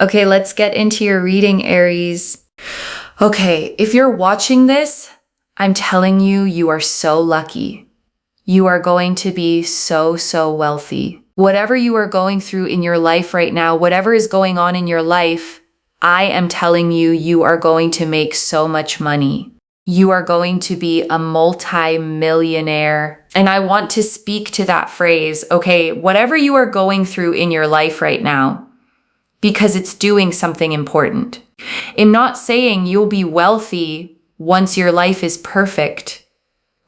Okay, let's get into your reading, Aries. Okay, if you're watching this, I'm telling you, you are so lucky. You are going to be so, so wealthy. Whatever you are going through in your life right now, whatever is going on in your life, I am telling you, you are going to make so much money. You are going to be a multi-millionaire. And I want to speak to that phrase, okay, whatever you are going through in your life right now, because it's doing something important. I'm not saying you'll be wealthy once your life is perfect,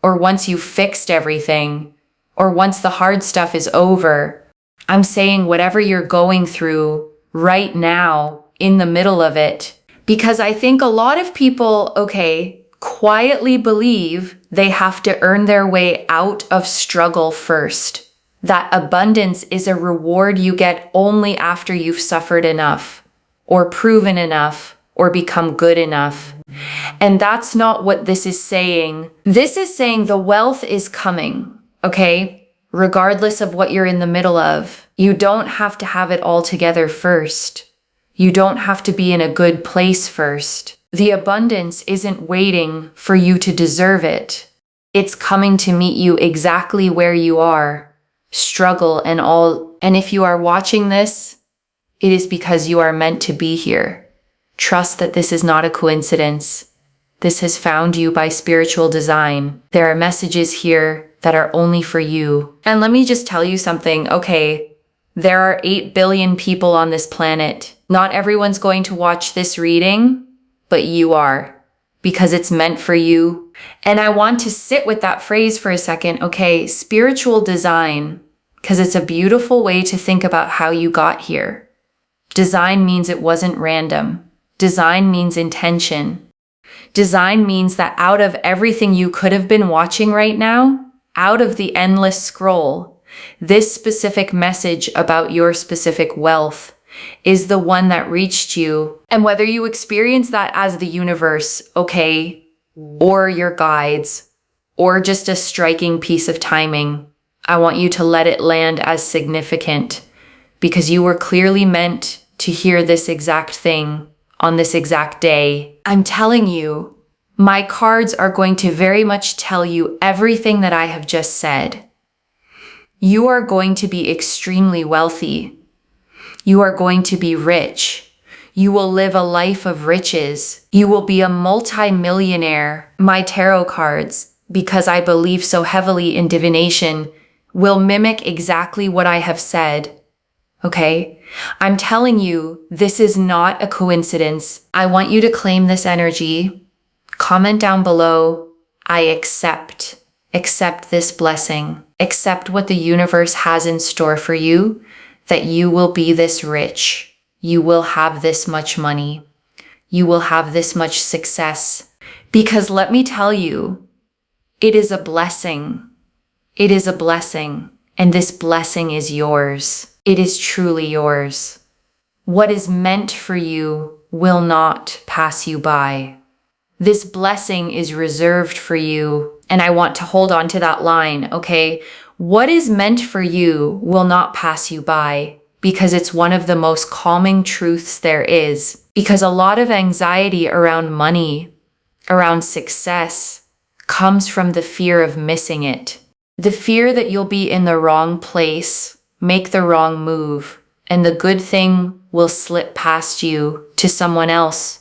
or once you've fixed everything, or once the hard stuff is over. I'm saying whatever you're going through right now, in the middle of it, because I think a lot of people, okay, quietly believe they have to earn their way out of struggle first. That abundance is a reward you get only after you've suffered enough, or proven enough, or become good enough. And that's not what this is saying. This is saying the wealth is coming, okay? Regardless of what you're in the middle of. You don't have to have it all together first. You don't have to be in a good place first. The abundance isn't waiting for you to deserve it. It's coming to meet you exactly where you are. Struggle and all. And if you are watching this, it is because you are meant to be here. Trust that this is not a coincidence. This has found you by spiritual design. There are messages here that are only for you. And let me just tell you something, okay? There are 8 billion people on this planet. Not everyone's going to watch this reading, but you are, because it's meant for you. And I want to sit with that phrase for a second, okay? Spiritual design, because it's a beautiful way to think about how you got here. Design means it wasn't random. Design means intention. Design means that out of everything you could have been watching right now, out of the endless scroll, this specific message about your specific wealth is the one that reached you. And whether you experience that as the universe, okay, or your guides, or just a striking piece of timing, I want you to let it land as significant, because you were clearly meant to hear this exact thing on this exact day. I'm telling you, my cards are going to very much tell you everything that I have just said. You are going to be extremely wealthy. You are going to be rich. You will live a life of riches. You will be a multi-millionaire. My tarot cards, because I believe so heavily in divination, will mimic exactly what I have said. Okay? I'm telling you, this is not a coincidence. I want you to claim this energy. Comment down below, I accept. Accept this blessing. Accept what the universe has in store for you, that you will be this rich. You will have this much money. You will have this much success. Because let me tell you, it is a blessing. It is a blessing. And this blessing is yours. It is truly yours. What is meant for you will not pass you by. This blessing is reserved for you. And I want to hold on to that line, okay? What is meant for you will not pass you by, because it's one of the most calming truths there is. Because a lot of anxiety around money, around success, comes from the fear of missing it. The fear that you'll be in the wrong place, make the wrong move, and the good thing will slip past you to someone else.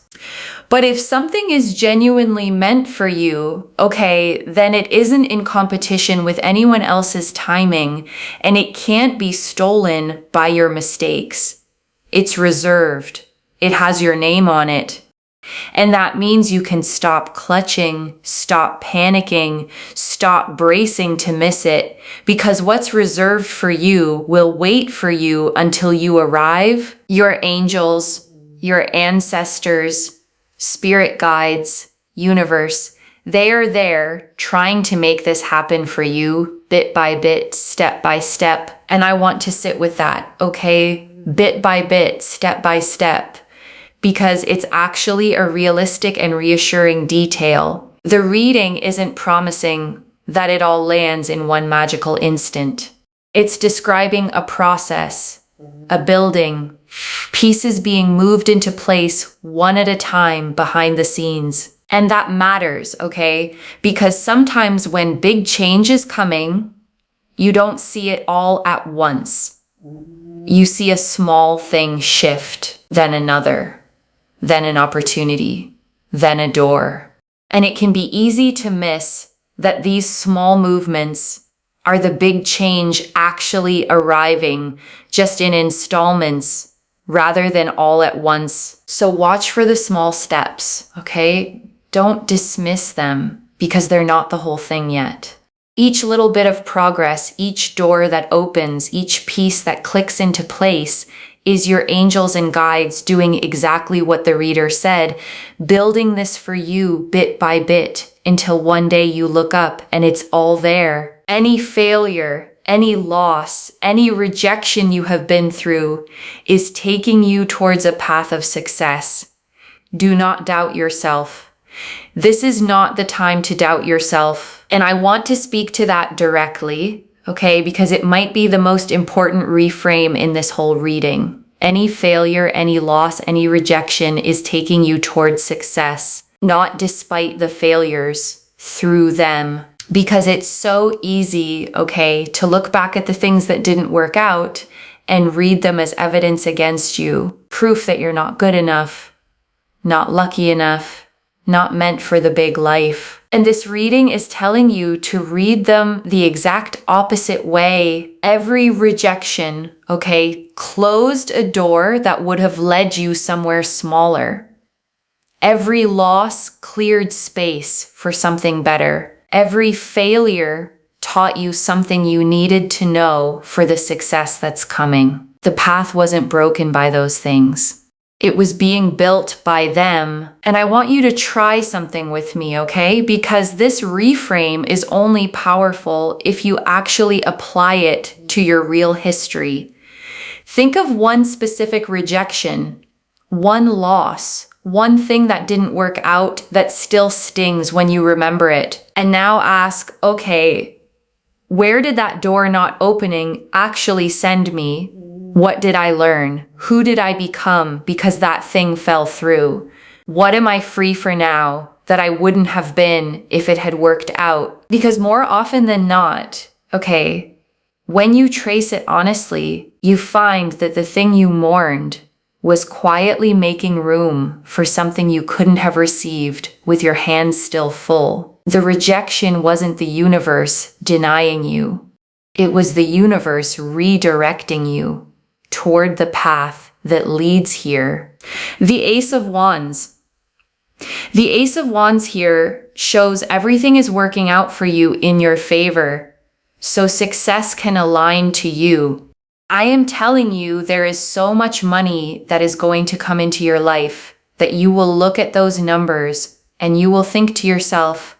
But if something is genuinely meant for you, okay, then it isn't in competition with anyone else's timing, and it can't be stolen by your mistakes. It's reserved. It has your name on it. And that means you can stop clutching, stop panicking, stop bracing to miss it, because what's reserved for you will wait for you until you arrive. Your angels, your ancestors, spirit guides, universe, they are there trying to make this happen for you bit by bit, step by step. And I want to sit with that, okay? Bit by bit, step by step, because it's actually a realistic and reassuring detail. The reading isn't promising that it all lands in one magical instant. It's describing a process, a building, pieces being moved into place one at a time behind the scenes. And that matters, okay? Because sometimes when big change is coming, you don't see it all at once. You see a small thing shift, then another, then an opportunity, then a door. And it can be easy to miss that these small movements are the big change actually arriving just in installments rather than all at once. So watch for the small steps, okay? Don't dismiss them because they're not the whole thing yet. Each little bit of progress, each door that opens, each piece that clicks into place is your angels and guides doing exactly what the reader said, building this for you bit by bit until one day you look up and it's all there. Any failure, any loss, any rejection you have been through is taking you towards a path of success. Do not doubt yourself. This is not the time to doubt yourself. And I want to speak to that directly, okay? Because it might be the most important reframe in this whole reading. Any failure, any loss, any rejection is taking you towards success, not despite the failures, through them. Because it's so easy, okay, to look back at the things that didn't work out and read them as evidence against you, proof that you're not good enough, not lucky enough, not meant for the big life. And this reading is telling you to read them the exact opposite way. Every rejection, okay, closed a door that would have led you somewhere smaller. Every loss cleared space for something better. Every failure taught you something you needed to know for the success that's coming. The path wasn't broken by those things. It was being built by them. And I want you to try something with me, okay? Because this reframe is only powerful if you actually apply it to your real history. Think of one specific rejection, one loss, one thing that didn't work out that still stings when you remember it. And now ask, okay, where did that door not opening actually send me? What did I learn? Who did I become because that thing fell through? What am I free for now that I wouldn't have been if it had worked out? Because more often than not, okay, when you trace it honestly, you find that the thing you mourned was quietly making room for something you couldn't have received with your hands still full. The rejection wasn't the universe denying you. It was the universe redirecting you toward the path that leads here. The Ace of Wands. The Ace of Wands here shows everything is working out for you in your favor, so success can align to you. I am telling you, there is so much money that is going to come into your life that you will look at those numbers and you will think to yourself,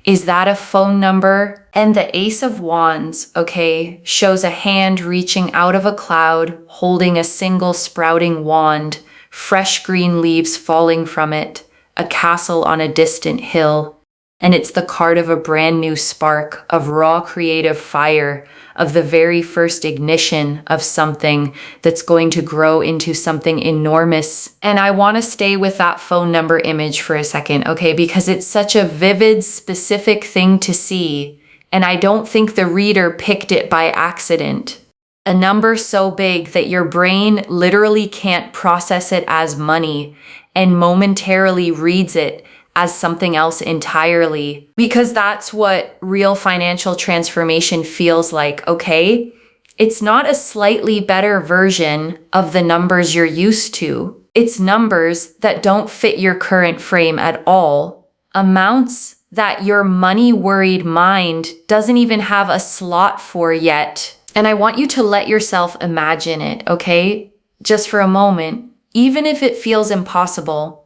is that a phone number? And the Ace of Wands, okay, shows a hand reaching out of a cloud, holding a single sprouting wand, fresh green leaves falling from it, a castle on a distant hill. And it's the card of a brand new spark, of raw creative fire, of the very first ignition of something that's going to grow into something enormous. And I want to stay with that phone number image for a second, okay? Because it's such a vivid, specific thing to see. And I don't think the reader picked it by accident. A number so big that your brain literally can't process it as money and momentarily reads it as something else entirely, because that's what real financial transformation feels like, okay? It's not a slightly better version of the numbers you're used to. It's numbers that don't fit your current frame at all. Amounts that your money-worried mind doesn't even have a slot for yet. And I want you to let yourself imagine it, okay? Just for a moment, even if it feels impossible,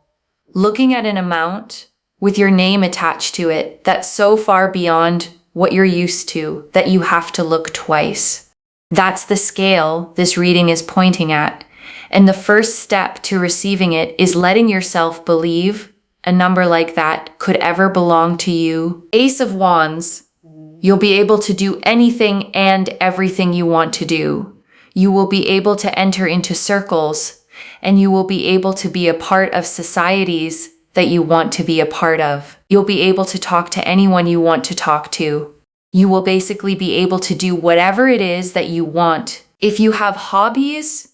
looking at an amount with your name attached to it that's so far beyond what you're used to that you have to look twice. That's the scale this reading is pointing at. And the first step to receiving it is letting yourself believe a number like that could ever belong to you. Ace of Wands, you'll be able to do anything and everything you want to do. You will be able to enter into circles, and you will be able to be a part of societies that you want to be a part of. You'll be able to talk to anyone you want to talk to. You will basically be able to do whatever it is that you want. If you have hobbies,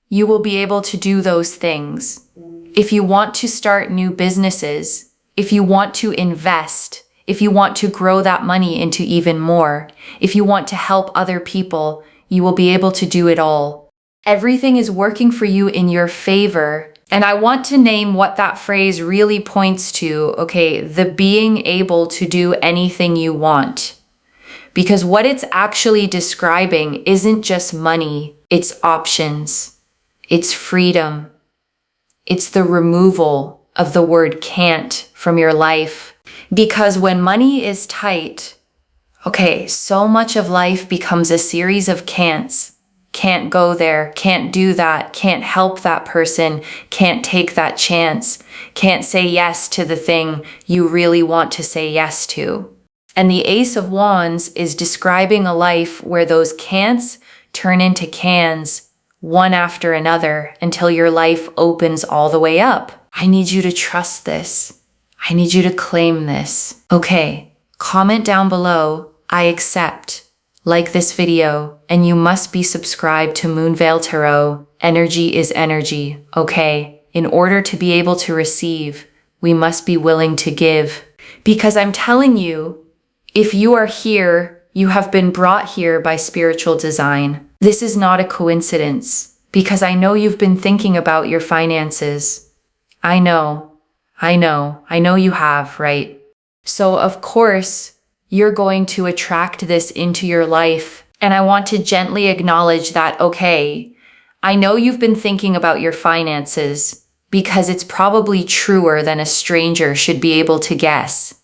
you will be able to do those things. If you want to start new businesses, if you want to invest, if you want to grow that money into even more, if you want to help other people, you will be able to do it all. Everything is working for you in your favor. And I want to name what that phrase really points to, okay, the being able to do anything you want. Because what it's actually describing isn't just money, it's options, it's freedom, it's the removal of the word can't from your life. Because when money is tight, okay, so much of life becomes a series of can'ts. Can't go there, can't do that, can't help that person, can't take that chance, can't say yes to the thing you really want to say yes to. And the Ace of Wands is describing a life where those can'ts turn into cans, one after another, until your life opens all the way up. I need you to trust this. I need you to claim this. Okay, comment down below, I accept. Like this video, and you must be subscribed to Moonveil Tarot. Energy is energy, okay? In order to be able to receive, we must be willing to give. Because I'm telling you, if you are here, you have been brought here by spiritual design. This is not a coincidence, because I know you've been thinking about your finances. I know you have, right? So of course, you're going to attract this into your life. And I want to gently acknowledge that, okay, I know you've been thinking about your finances because it's probably truer than a stranger should be able to guess.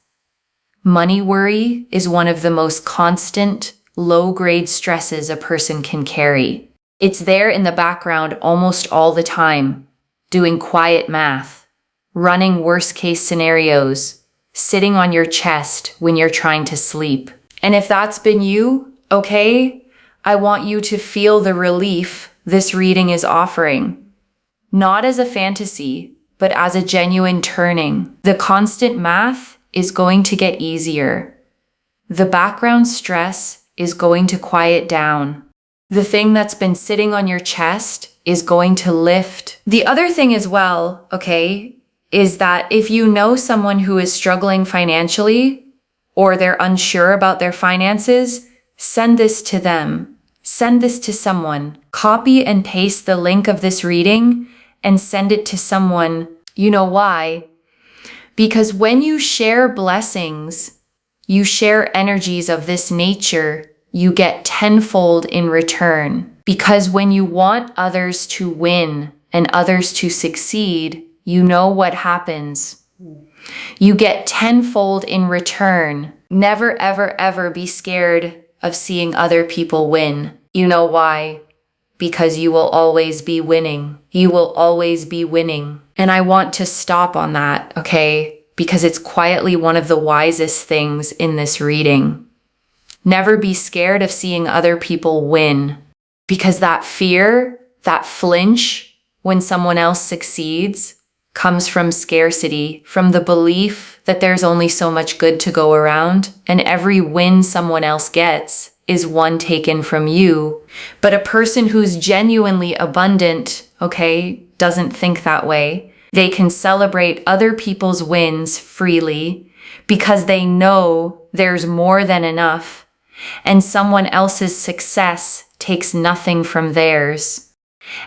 Money worry is one of the most constant, low-grade stresses a person can carry. It's there in the background almost all the time, doing quiet math, running worst-case scenarios, sitting on your chest when you're trying to sleep. And if that's been you, okay, I want you to feel the relief this reading is offering. Not as a fantasy, but as a genuine turning. The constant math is going to get easier. The background stress is going to quiet down. The thing that's been sitting on your chest is going to lift. The other thing as well, okay, is that if you know someone who is struggling financially or they're unsure about their finances, send this to them. Send this to someone. Copy and paste the link of this reading and send it to someone. You know why? Because when you share blessings, you share energies of this nature, you get tenfold in return. Because when you want others to win and others to succeed, you know what happens. You get tenfold in return. Never, ever, ever be scared of seeing other people win. You know why? Because you will always be winning. You will always be winning. And I want to stop on that, okay? Because it's quietly one of the wisest things in this reading. Never be scared of seeing other people win. Because that fear, that flinch when someone else succeeds, comes from scarcity, from the belief that there's only so much good to go around, and every win someone else gets is one taken from you. But a person who's genuinely abundant, okay, doesn't think that way. They can celebrate other people's wins freely because they know there's more than enough, and someone else's success takes nothing from theirs.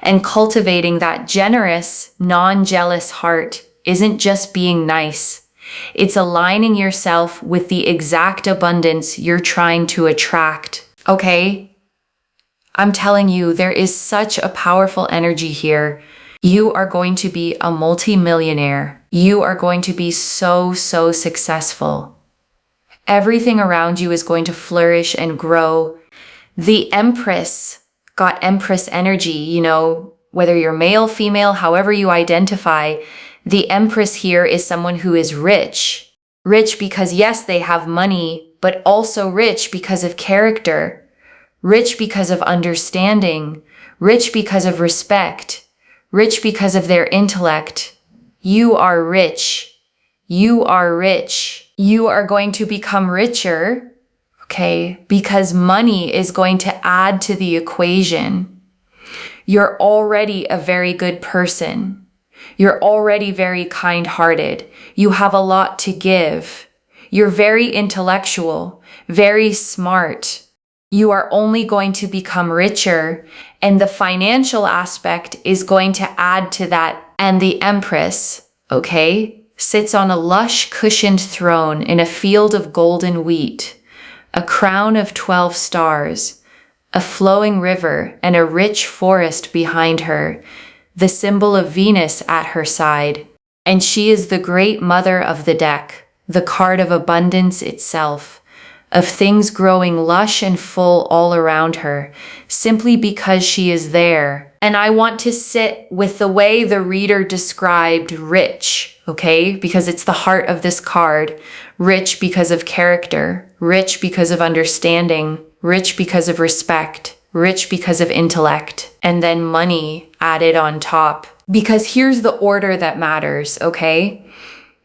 And cultivating that generous, non-jealous heart isn't just being nice. It's aligning yourself with the exact abundance you're trying to attract. Okay? I'm telling you, there is such a powerful energy here. You are going to be a multi-millionaire. You are going to be so successful. Everything around you is going to flourish and grow. The Empress got Empress energy, you know, whether you're male, female, however you identify, the Empress here is someone who is rich. Rich because yes, they have money, but also rich because of character. rich because of understanding, rich because of respect, rich because of their intellect. You are rich. You are rich. You are going to become richer, okay, because money is going to add to the equation. You're already a very good person. You're already very kind-hearted. You have a lot to give. You're very intellectual, very smart. You are only going to become richer, and the financial aspect is going to add to that. And the empress, okay, sits on a lush cushioned throne in a field of golden wheat, a crown of 12 stars, a flowing river, and a rich forest behind her, the symbol of Venus at her side. And she is the great mother of the deck, the card of abundance itself, of things growing lush and full all around her, simply because she is there. And I want to sit with the way the reader described rich, okay? Because it's the heart of this card. Rich because of character, rich because of understanding, rich because of respect, rich because of intellect, and then money added on top. Because here's the order that matters, okay?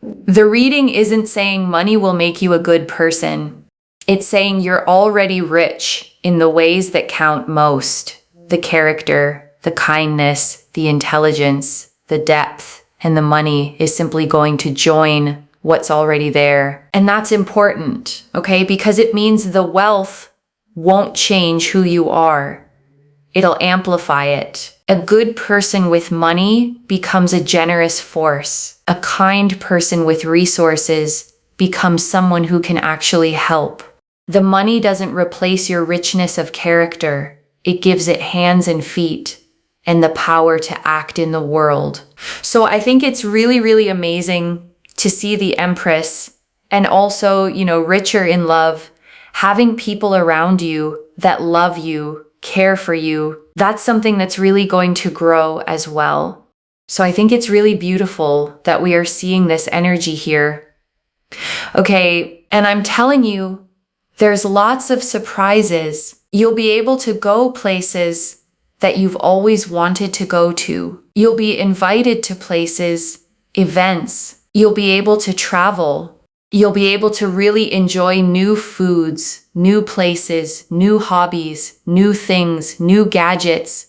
The reading isn't saying money will make you a good person. It's saying you're already rich in the ways that count most. The character, the kindness, the intelligence, the depth, and the money is simply going to join what's already there. And that's important, okay? Because it means the wealth won't change who you are. It'll amplify it. A good person with money becomes a generous force. A kind person with resources becomes someone who can actually help. The money doesn't replace your richness of character. It gives it hands and feet and the power to act in the world. So I think it's really, really amazing to see the Empress and also, richer in love, having people around you that love you, care for you. That's something that's really going to grow as well. So I think it's really beautiful that we are seeing this energy here. Okay, and I'm telling you, there's lots of surprises. You'll be able to go places that you've always wanted to go to. You'll be invited to places, events. You'll be able to travel. You'll be able to really enjoy new foods, new places, new hobbies, new things, new gadgets.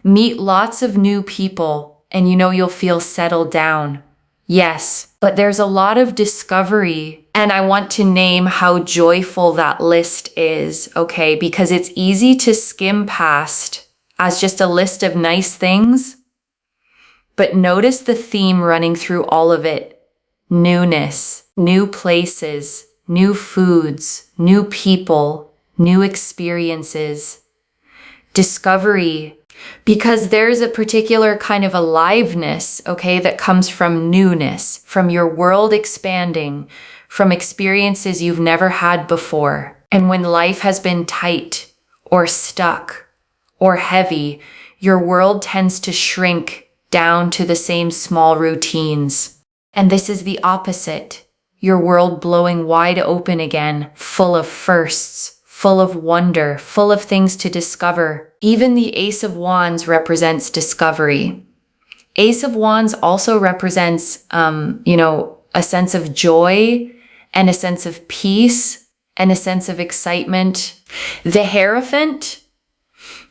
Meet lots of new people, and you'll feel settled down. Yes, but there's a lot of discovery, and I want to name how joyful that list is, okay? Because it's easy to skim past as just a list of nice things, but notice the theme running through all of it. Newness, new places, new foods, new people, new experiences, discovery, because there's a particular kind of aliveness, okay, that comes from newness, from your world expanding, from experiences you've never had before. And when life has been tight or stuck or heavy, your world tends to shrink down to the same small routines. And this is the opposite. Your world blowing wide open again, full of firsts, full of wonder, full of things to discover. Even the Ace of Wands represents discovery. Ace of Wands also represents, a sense of joy and a sense of peace and a sense of excitement. The Hierophant,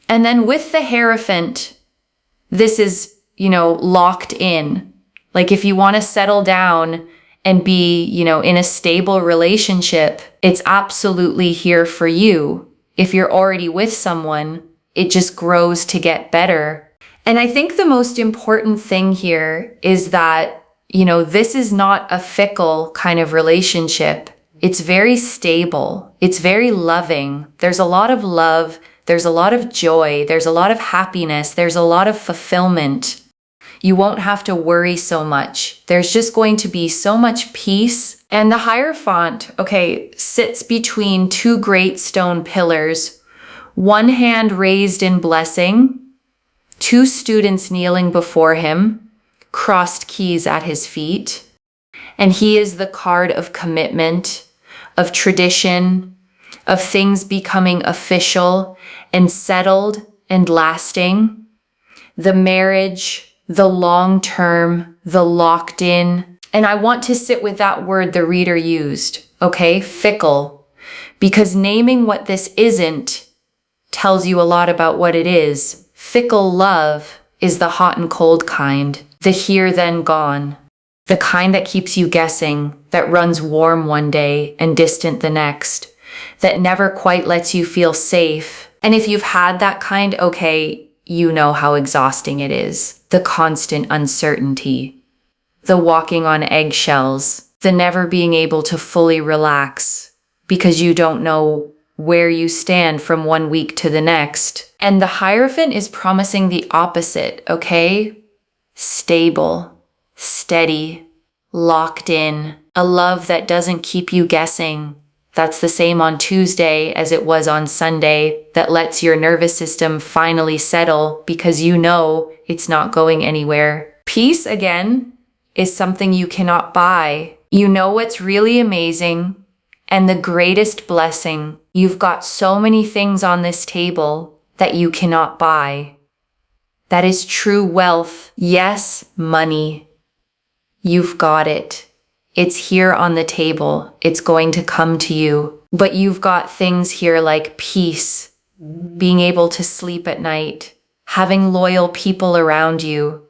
and then with the Hierophant, this is, locked in. Like if you want to settle down and be, in a stable relationship, it's absolutely here for you. If you're already with someone, it just grows to get better. And I think the most important thing here is that, this is not a fickle kind of relationship. It's very stable. It's very loving. There's a lot of love. There's a lot of joy. There's a lot of happiness. There's a lot of fulfillment. You won't have to worry so much. There's just going to be so much peace. And the Hierophant, sits between two great stone pillars, one hand raised in blessing, two students kneeling before him, crossed keys at his feet. And he is the card of commitment, of tradition, of things becoming official and settled and lasting. The marriage, the long term, the locked in. And I want to sit with that word the reader used, okay? Fickle. Because naming what this isn't tells you a lot about what it is. Fickle love is the hot and cold kind, the here then gone, the kind that keeps you guessing, that runs warm one day and distant the next, that never quite lets you feel safe. And if you've had that kind, okay, you know how exhausting it is. The constant uncertainty, the walking on eggshells, the never being able to fully relax because you don't know where you stand from one week to the next. And the Hierophant is promising the opposite, okay? Stable, steady, locked in, a love that doesn't keep you guessing. That's the same on Tuesday as it was on Sunday, that lets your nervous system finally settle because you know it's not going anywhere. Peace, again, is something you cannot buy. You know what's really amazing and the greatest blessing? You've got so many things on this table that you cannot buy. That is true wealth. Yes, money. You've got it. It's here on the table. It's going to come to you. But you've got things here like peace, being able to sleep at night, having loyal people around you,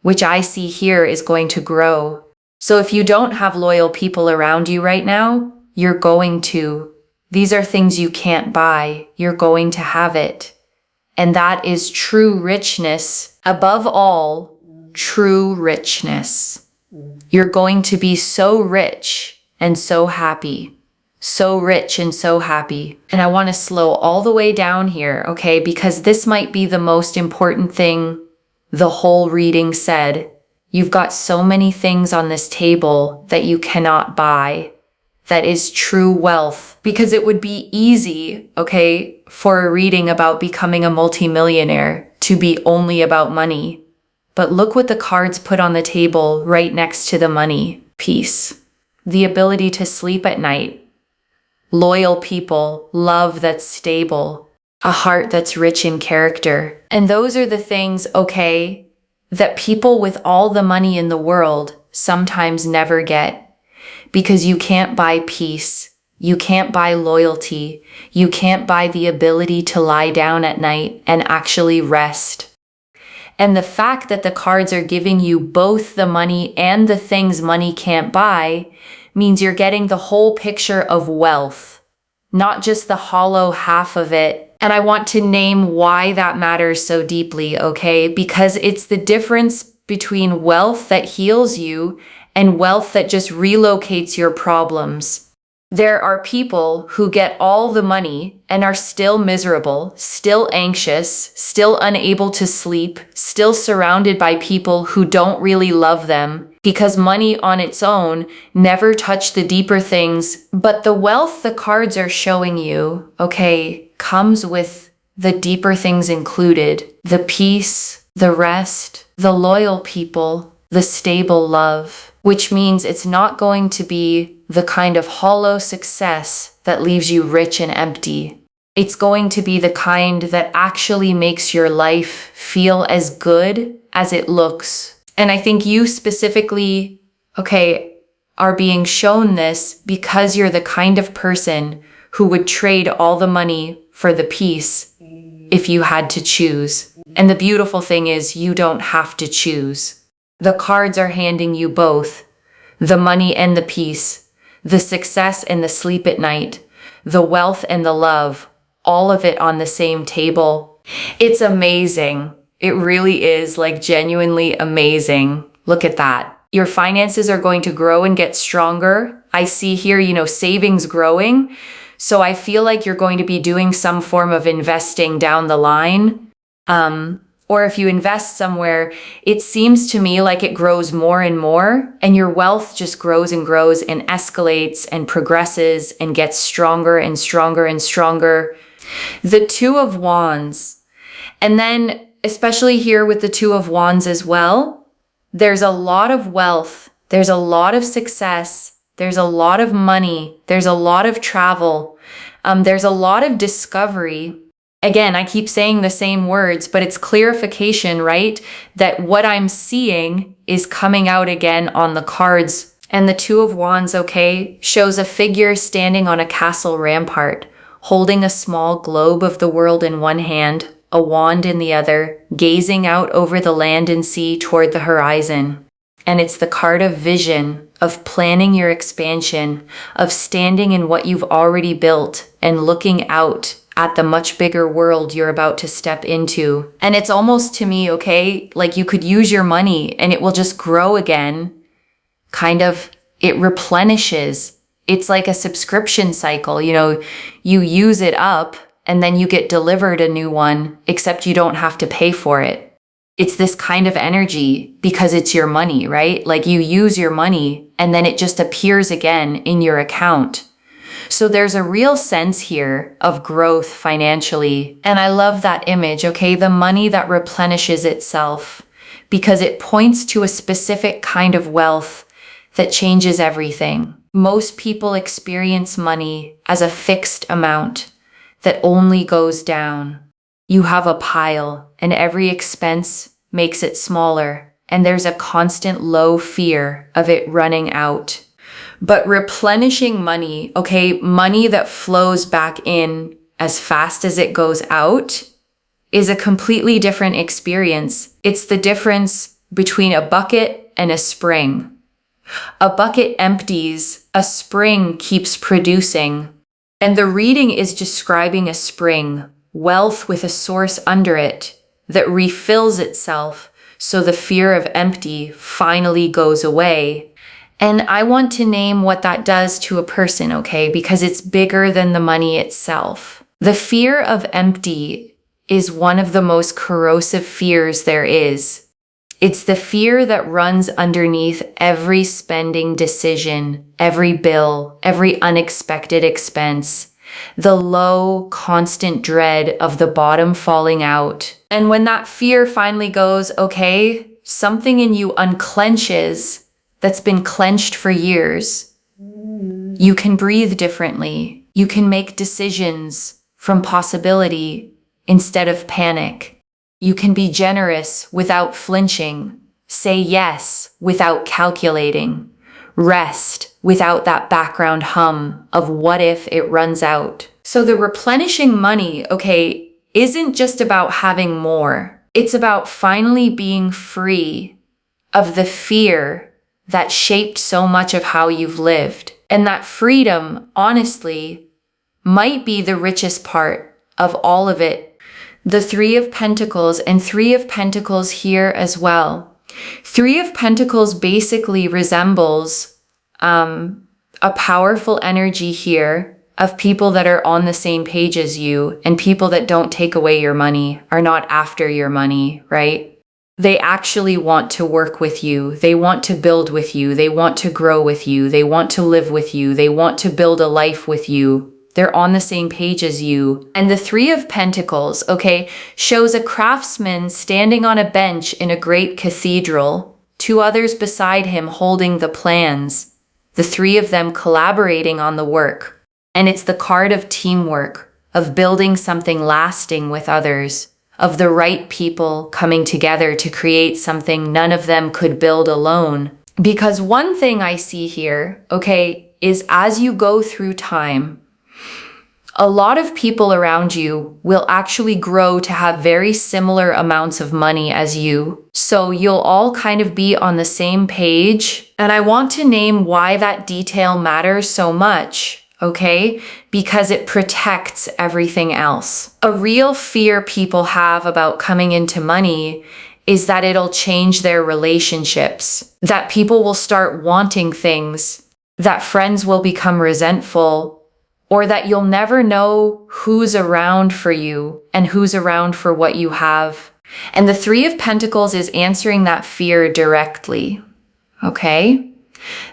which I see here is going to grow. So if you don't have loyal people around you right now, you're going to. These are things you can't buy. You're going to have it. And that is true richness. Above all, true richness. You're going to be so rich and so happy. So rich and so happy. And I want to slow all the way down here, okay? Because this might be the most important thing the whole reading said. You've got so many things on this table that you cannot buy. That is true wealth. Because it would be easy, okay, for a reading about becoming a multimillionaire to be only about money. But look what the cards put on the table right next to the money. Peace. The ability to sleep at night. Loyal people. Love that's stable. A heart that's rich in character. And those are the things, okay, that people with all the money in the world sometimes never get. Because you can't buy peace. You can't buy loyalty. You can't buy the ability to lie down at night and actually rest. And the fact that the cards are giving you both the money and the things money can't buy means you're getting the whole picture of wealth, not just the hollow half of it. And I want to name why that matters so deeply, okay? Because it's the difference between wealth that heals you and wealth that just relocates your problems. There are people who get all the money and are still miserable, still anxious, still unable to sleep, still surrounded by people who don't really love them because money on its own never touched the deeper things. But the wealth the cards are showing you, okay, comes with the deeper things included. The peace, the rest, the loyal people, the stable love, which means it's not going to be the kind of hollow success that leaves you rich and empty. It's going to be the kind that actually makes your life feel as good as it looks. And I think you specifically, okay, are being shown this because you're the kind of person who would trade all the money for the peace if you had to choose. And the beautiful thing is you don't have to choose. The cards are handing you both, the money and the peace, the success and the sleep at night, the wealth and the love, all of it on the same table. It's amazing. It really is, like, genuinely amazing. Look at that. Your finances are going to grow and get stronger. I see here, savings growing. So I feel like you're going to be doing some form of investing down the line. Or if you invest somewhere, it seems to me like it grows more and more, and your wealth just grows and grows and escalates and progresses and gets stronger and stronger and stronger. The Two of Wands. And then, especially here with the Two of Wands as well, there's a lot of wealth, there's a lot of success, there's a lot of money, there's a lot of travel. There's a lot of discovery. Again, I keep saying the same words, but it's clarification, right? That what I'm seeing is coming out again on the cards. And the Two of Wands, okay, shows a figure standing on a castle rampart, holding a small globe of the world in one hand, a wand in the other, gazing out over the land and sea toward the horizon. And it's the card of vision, of planning your expansion, of standing in what you've already built and looking out at the much bigger world you're about to step into. And it's almost to me, okay, like you could use your money and it will just grow again. Kind of, it replenishes. It's like a subscription cycle. You use it up and then you get delivered a new one, except you don't have to pay for it. It's this kind of energy because it's your money, right? Like you use your money and then it just appears again in your account. So there's a real sense here of growth financially. And I love that image, okay? The money that replenishes itself, because it points to a specific kind of wealth that changes everything. Most people experience money as a fixed amount that only goes down. You have a pile and every expense makes it smaller, and there's a constant low fear of it running out. But replenishing money, okay, money that flows back in as fast as it goes out, is a completely different experience. It's the difference between a bucket and a spring. A bucket empties, a spring keeps producing. And the reading is describing a spring, wealth with a source under it, that refills itself so the fear of empty finally goes away. And I want to name what that does to a person, okay? Because it's bigger than the money itself. The fear of empty is one of the most corrosive fears there is. It's the fear that runs underneath every spending decision, every bill, every unexpected expense, the low, constant dread of the bottom falling out. And when that fear finally goes, okay, something in you unclenches that's been clenched for years. You can breathe differently. You can make decisions from possibility instead of panic. You can be generous without flinching, say yes without calculating, rest without that background hum of what if it runs out. So the replenishing money, okay, isn't just about having more. It's about finally being free of the fear that shaped so much of how you've lived. And that freedom, honestly, might be the richest part of all of it. The Three of Pentacles, and Three of Pentacles here as well. Three of Pentacles basically resembles a powerful energy here of people that are on the same page as you, and people that don't take away your money, are not after your money, right? They actually want to work with you. They want to build with you. They want to grow with you. They want to live with you. They want to build a life with you. They're on the same page as you. And the Three of Pentacles, okay, shows a craftsman standing on a bench in a great cathedral, two others beside him holding the plans, the three of them collaborating on the work. And it's the card of teamwork, of building something lasting with others, of the right people coming together to create something none of them could build alone. Because one thing I see here, okay, is as you go through time, a lot of people around you will actually grow to have very similar amounts of money as you. So you'll all kind of be on the same page. And I want to name why that detail matters so much, okay? Because it protects everything else. A real fear people have about coming into money is that it'll change their relationships, that people will start wanting things, that friends will become resentful, or that you'll never know who's around for you and who's around for what you have. And the Three of Pentacles is answering that fear directly, okay?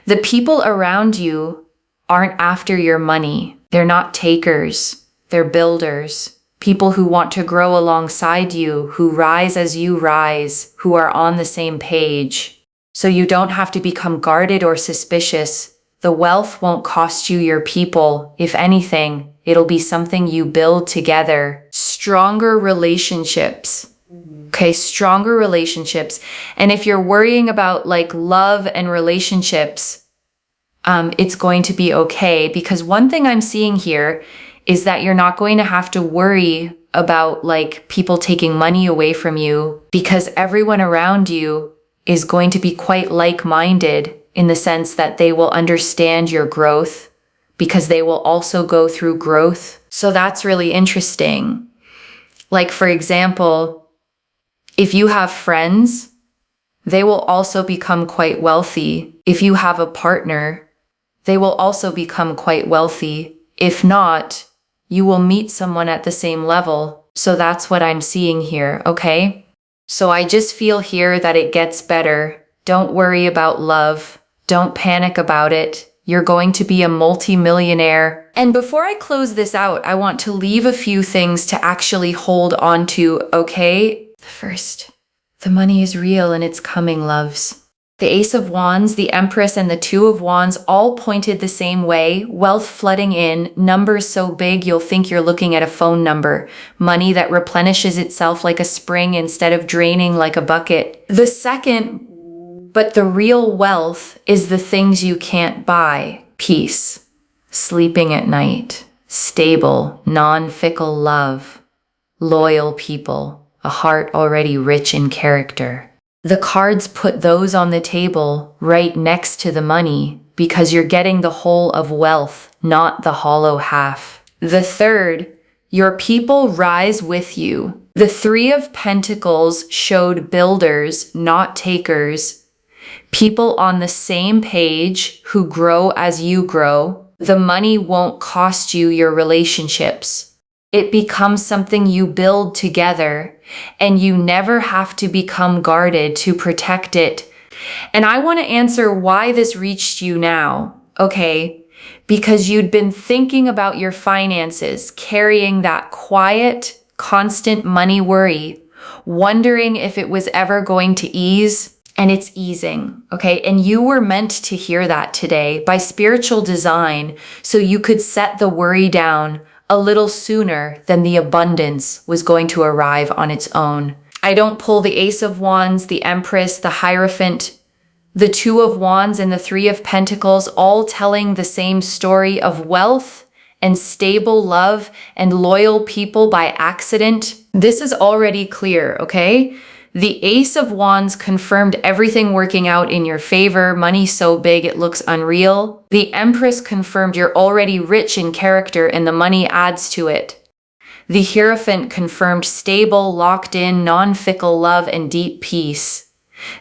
The people around you aren't after your money. They're not takers. They're builders. People who want to grow alongside you, who rise as you rise, who are on the same page. So you don't have to become guarded or suspicious The wealth won't cost you your people. If anything, it'll be something you build together. Stronger relationships. Okay, stronger relationships. And if you're worrying about like love and relationships, it's going to be okay, because one thing I'm seeing here is that you're not going to have to worry about like people taking money away from you, because everyone around you is going to be quite like-minded in the sense that they will understand your growth because they will also go through growth. So that's really interesting. Like, for example, if you have friends, they will also become quite wealthy. If you have a partner, they will also become quite wealthy. If not, you will meet someone at the same level. So that's what I'm seeing here, okay? So I just feel here that it gets better. Don't worry about love. Don't panic about it. You're going to be a multi-millionaire. And before I close this out, I want to leave a few things to actually hold on to, okay? First, the money is real and it's coming, loves. The Ace of Wands, the Empress, and the Two of Wands all pointed the same way. Wealth flooding in, numbers so big you'll think you're looking at a phone number. Money that replenishes itself like a spring instead of draining like a bucket. The second, but the real wealth, is the things you can't buy. Peace, sleeping at night, stable, non-fickle love, loyal people, a heart already rich in character. The cards put those on the table right next to the money because you're getting the whole of wealth, not the hollow half. The third, your people rise with you. The Three of Pentacles showed builders, not takers. People on the same page who grow as you grow. The money won't cost you your relationships. It becomes something you build together, and you never have to become guarded to protect it. And I want to answer why this reached you now, okay? Because you'd been thinking about your finances, carrying that quiet, constant money worry, wondering if it was ever going to ease, and it's easing, okay? And you were meant to hear that today by spiritual design, so you could set the worry down a little sooner than the abundance was going to arrive on its own. I don't pull the Ace of Wands, the Empress, the Hierophant, the Two of Wands, and the Three of Pentacles, all telling the same story of wealth and stable love and loyal people by accident. This is already clear, okay? The Ace of Wands confirmed everything working out in your favor, money so big it looks unreal. The Empress confirmed you're already rich in character and the money adds to it. The Hierophant confirmed stable, locked in, non-fickle love and deep peace.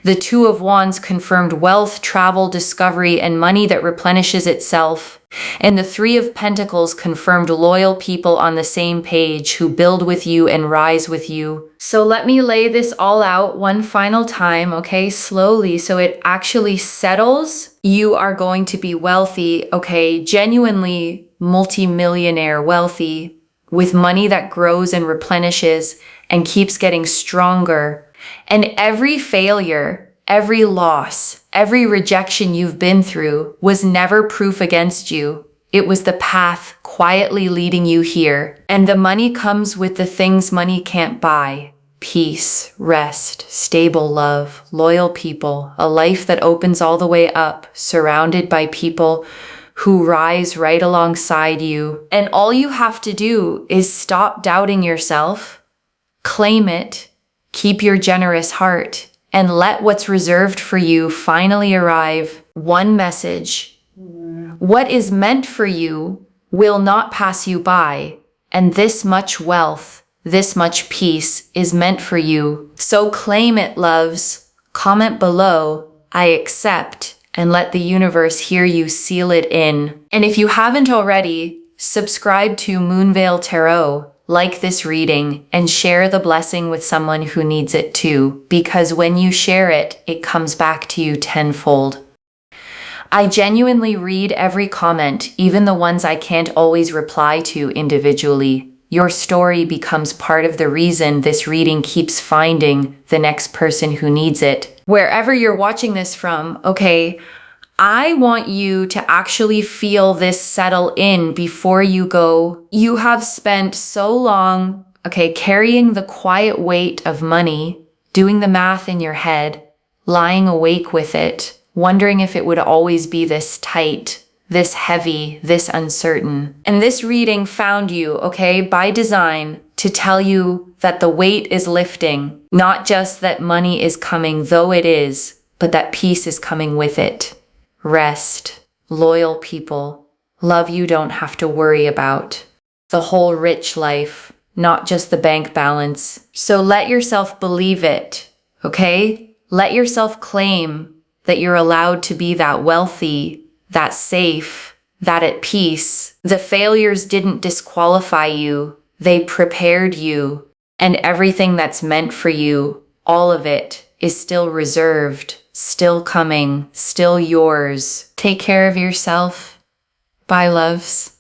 The Two of Wands confirmed wealth, travel, discovery, and money that replenishes itself. And the Three of Pentacles confirmed loyal people on the same page who build with you and rise with you. So let me lay this all out one final time, okay, slowly, so it actually settles. You are going to be wealthy, okay, genuinely multi-millionaire wealthy, with money that grows and replenishes and keeps getting stronger. And every failure, every loss, every rejection you've been through was never proof against you. It was the path quietly leading you here. And the money comes with the things money can't buy. Peace, rest, stable love, loyal people, a life that opens all the way up, surrounded by people who rise right alongside you. And all you have to do is stop doubting yourself, claim it, keep your generous heart, and let what's reserved for you finally arrive. One message. What is meant for you will not pass you by, and this much wealth, this much peace is meant for you. So claim it, loves. Comment below, I accept, and let the universe hear you seal it in. And if you haven't already, subscribe to Moonveil Tarot, like this reading, and share the blessing with someone who needs it too, because when you share it, it comes back to you tenfold. I genuinely read every comment, even the ones I can't always reply to individually. Your story becomes part of the reason this reading keeps finding the next person who needs it. Wherever you're watching this from, okay, I want you to actually feel this settle in before you go. You have spent so long, carrying the quiet weight of money, doing the math in your head, lying awake with it, wondering if it would always be this tight, this heavy, this uncertain. And this reading found you, by design, to tell you that the weight is lifting, not just that money is coming, though it is, but that peace is coming with it. Rest, loyal people, love you don't have to worry about, the whole rich life, not just the bank balance. So let yourself believe it, okay? Let yourself claim that you're allowed to be that wealthy, that safe, that at peace. The failures didn't disqualify you, they prepared you, and everything that's meant for you, all of it, is still reserved. Still coming, still yours. Take care of yourself. Bye, loves.